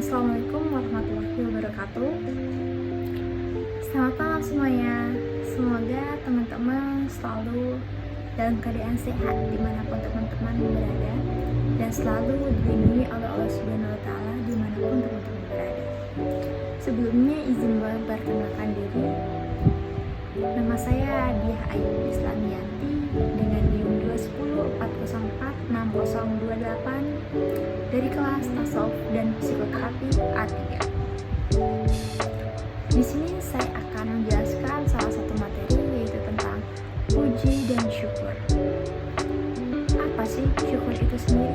Assalamualaikum warahmatullahi wabarakatuh. Selamat malam semuanya. Semoga teman-teman selalu dalam keadaan sehat dimanapun teman-teman berada, dan selalu dilindungi oleh Allah Subhanahu wa Ta'ala dimanapun teman-teman berada. Sebelumnya izin memperkenalkan diri. Nama saya Diah Ayu Islamiyanti dengan NIM 210404628 dari kelas Tasawuf dan Psikoterapi A3. Di sini saya akan menjelaskan salah satu materi, yaitu tentang puji dan syukur. Apa sih syukur itu sendiri?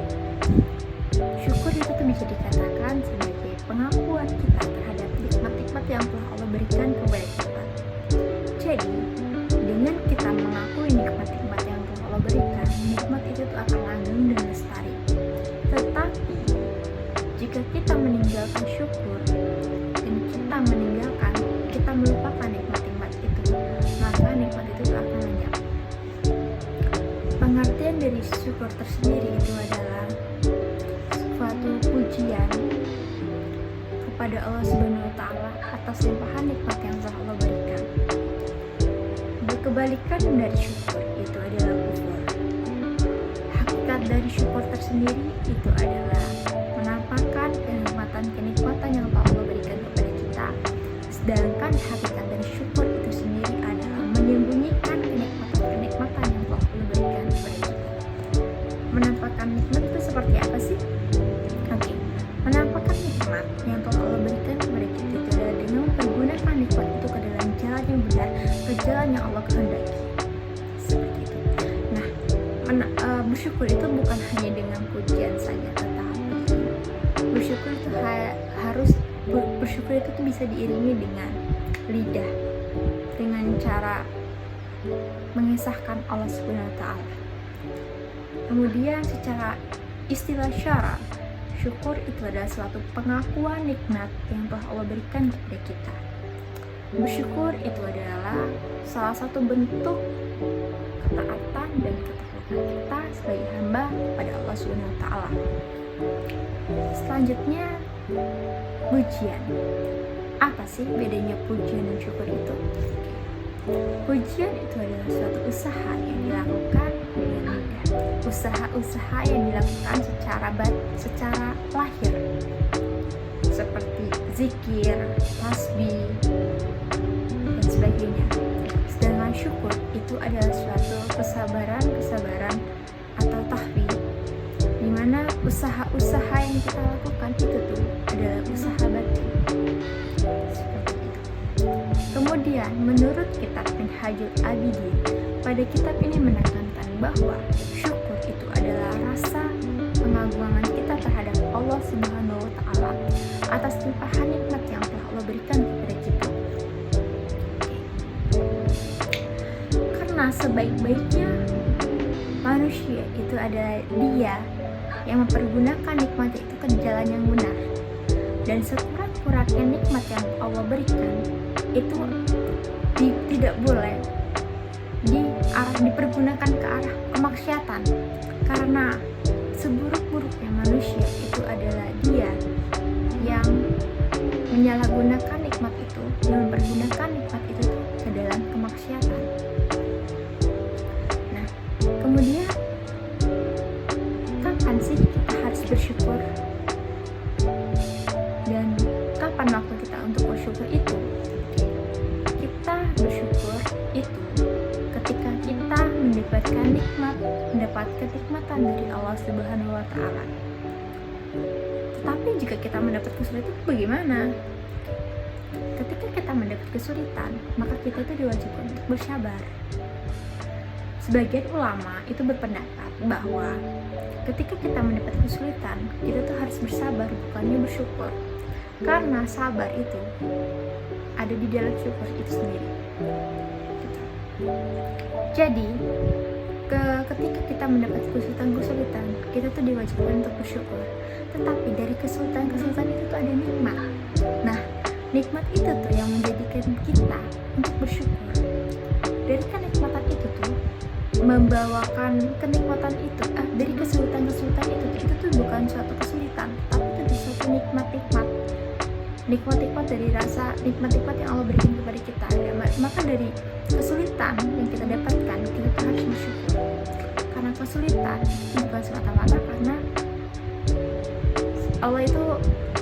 Syukur itu bisa dikatakan sebagai pengakuan kita terhadap nikmat-nikmat yang telah Allah berikan kepada kita. Jadi, dengan kita mengakui nikmat-nikmat yang telah Allah berikan, nikmat itu akan langgeng dan lestari. Tetapi, jika kita meninggalkan syukur dan kita melupakan nikmat-nikmat itu, maka nikmat itu akan lenyap. Pengertian dari syukur tersendiri itu adalah suatu pujian kepada Allah Subhanahu wa Ta'ala atas limpahan nikmat yang telah Allah berikan. Kebalikan dari syukur itu adalah kufur. Hakikat dari syukur tersendiri itu adalah menampakkan kenikmatan yang telah Allah berikan kepada kita, sedangkan hakikat dari syukur itu sendiri adalah menyembunyikan kenikmatan yang telah Allah berikan kepada kita. Menampakkan nikmat itu seperti apa sih? Oke, menampakkan nikmat yang telah Allah berikan kepada kita itu adalah dengan menggunakan nikmat itu ke dalam jalan yang benar, ke jalan yang Allah kehendaki. Seperti itu. Nah, bersyukur itu bukan hanya dengan pujian saja, tetapi bersyukur itu bersyukur itu bisa diiringi dengan lidah, dengan cara mengesahkan Allah Subhanahu wa Ta'ala. Kemudian secara istilah syara, syukur itu adalah suatu pengakuan nikmat yang telah Allah berikan kepada kita. Bersyukur itu adalah salah satu bentuk ketaatan dan ketakwakan kita sebagai hamba pada Allah Subhanahu wa Ta'ala. Selanjutnya, pujian. Apa sih bedanya pujian dan syukur itu? Pujian itu adalah suatu usaha yang dilakukan dengan lidah, usaha-usaha yang dilakukan secara lahir, seperti zikir, tasbih, dan sebagainya. Sedangkan syukur itu adalah suatu kesabaran atau tahwi, di mana usaha-usaha yang kita lakukan itu tuh adalah usaha batin. Seperti itu. Kemudian menurut kitab Minhajul Abidin, pada kitab ini menekankan bahwa syukur itu adalah rasa pengagungan kita terhadap Allah Subhanahu wa Ta'ala atas limpahan nikmat yang telah Allah berikan kepada kita. Karena sebaik-baiknya manusia itu adalah dia yang mempergunakan nikmat itu ke jalan yang benar, dan sekurang-kurangnya nikmat yang Allah berikan itu tidak boleh dipergunakan ke arah kemaksiatan. Karena seburuk-buruknya manusia itu adalah dia yang menyalahgunakan nikmat itu, yang mempergunakan nikmat itu ke dalam kemaksiatan. Nah, kemudian kapan sih kita harus bersyukur? Dan kapan waktu kita untuk bersyukur itu? Kita bersyukur itu ketika kita mendapatkan nikmatan dari Allah Subhanahu wa Ta'ala. Tetapi jika kita mendapat kesulitan, bagaimana? Ketika kita mendapat kesulitan, maka kita itu diwajibkan untuk bersabar. Sebagian ulama itu berpendapat bahwa ketika kita mendapat kesulitan, kita tuh harus bersabar, bukannya bersyukur. Karena sabar itu ada di dalam syukur itu sendiri. Jadi, ketika kita mendapat kesulitan, kita tuh diwajibkan untuk bersyukur. Tetapi dari kesulitan itu tuh ada nikmat. Nah, nikmat itu tuh yang menjadikan kita untuk bersyukur. Dari kenikmatan itu tuh membawakan kenikmatan itu, dari kesulitan itu tuh bukan suatu kesulitan, tapi itu suatu nikmat-nikmat nikmat-nikmat dari rasa nikmat-nikmat yang Allah berikan kepada kita. Ya, maka dari kesulitan yang kita dapatkan, kita tuh harus bersyukur. Karena kesulitan bukan semata-mata karena Allah itu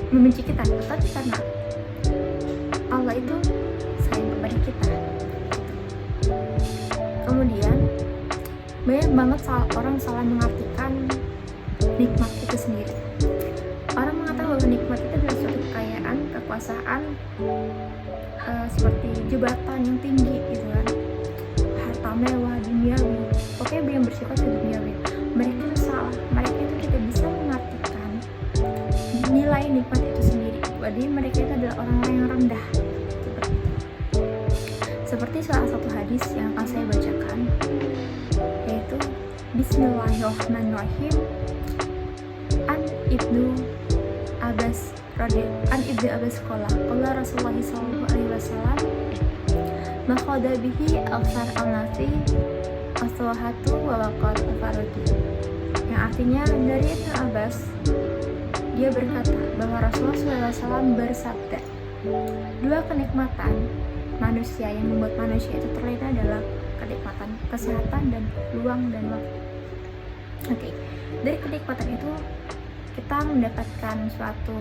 membenci kita, tetapi karena Allah itu sayang kepada kita. Kemudian banyak banget orang salah mengartikan nikmat itu sendiri. Orang mengatakan bahwa nikmat itu adalah suatu kekayaan, kekuasaan, seperti jabatan yang tinggi gitu kan, harta mewah, duniawi, pokoknya yang bersifat duniawi. Mereka itu salah, mereka itu tidak bisa mengartikan nilai nikmat itu sendiri. Jadi mereka itu adalah orang-orang yang rendah. Seperti salah satu hadis yang akan saya bacakan, yaitu Bismillahirrahmanirrahim. An Ibnu Abbas qala Rasulullah sallallahu alaihi wasallam makhada bihi aksar al-nasi as-sawahatu wa waqat al-farudi. Yang artinya dari Ibnu Abbas, dia berkata bahwa Rasulullah SAW bersabda, dua kenikmatan manusia yang membuat manusia itu terlena adalah kenikmatan kesehatan dan luang dan waktu. Oke, dari kenikmatan itu kita mendapatkan suatu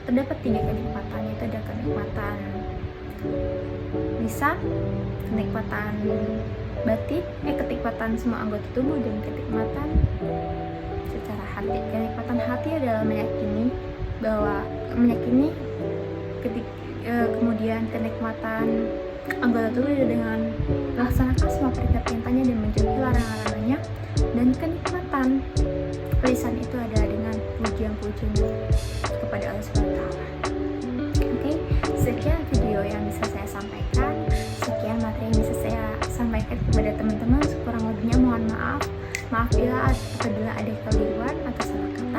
terdapat 3 kenikmatan, yaitu ada kenikmatan lisan, kenikmatan batin, kenikmatan semua anggota tubuh, dan kenikmatan secara hati. Kenikmatan hati adalah meyakini kemudian kenikmatan anggota tubuh dengan melaksanakan semua perintah-perintahnya dan menjauhi larangan-larangannya, dan kenikmatan lisan itu ada dengan pujian-pujian kepada Allah SWT. Oke, sekian video yang bisa saya sampaikan, sekian materi yang bisa saya sampaikan kepada teman-teman. Kurang lebihnya mohon maaf bila apabila ada keliruan atau salah kata.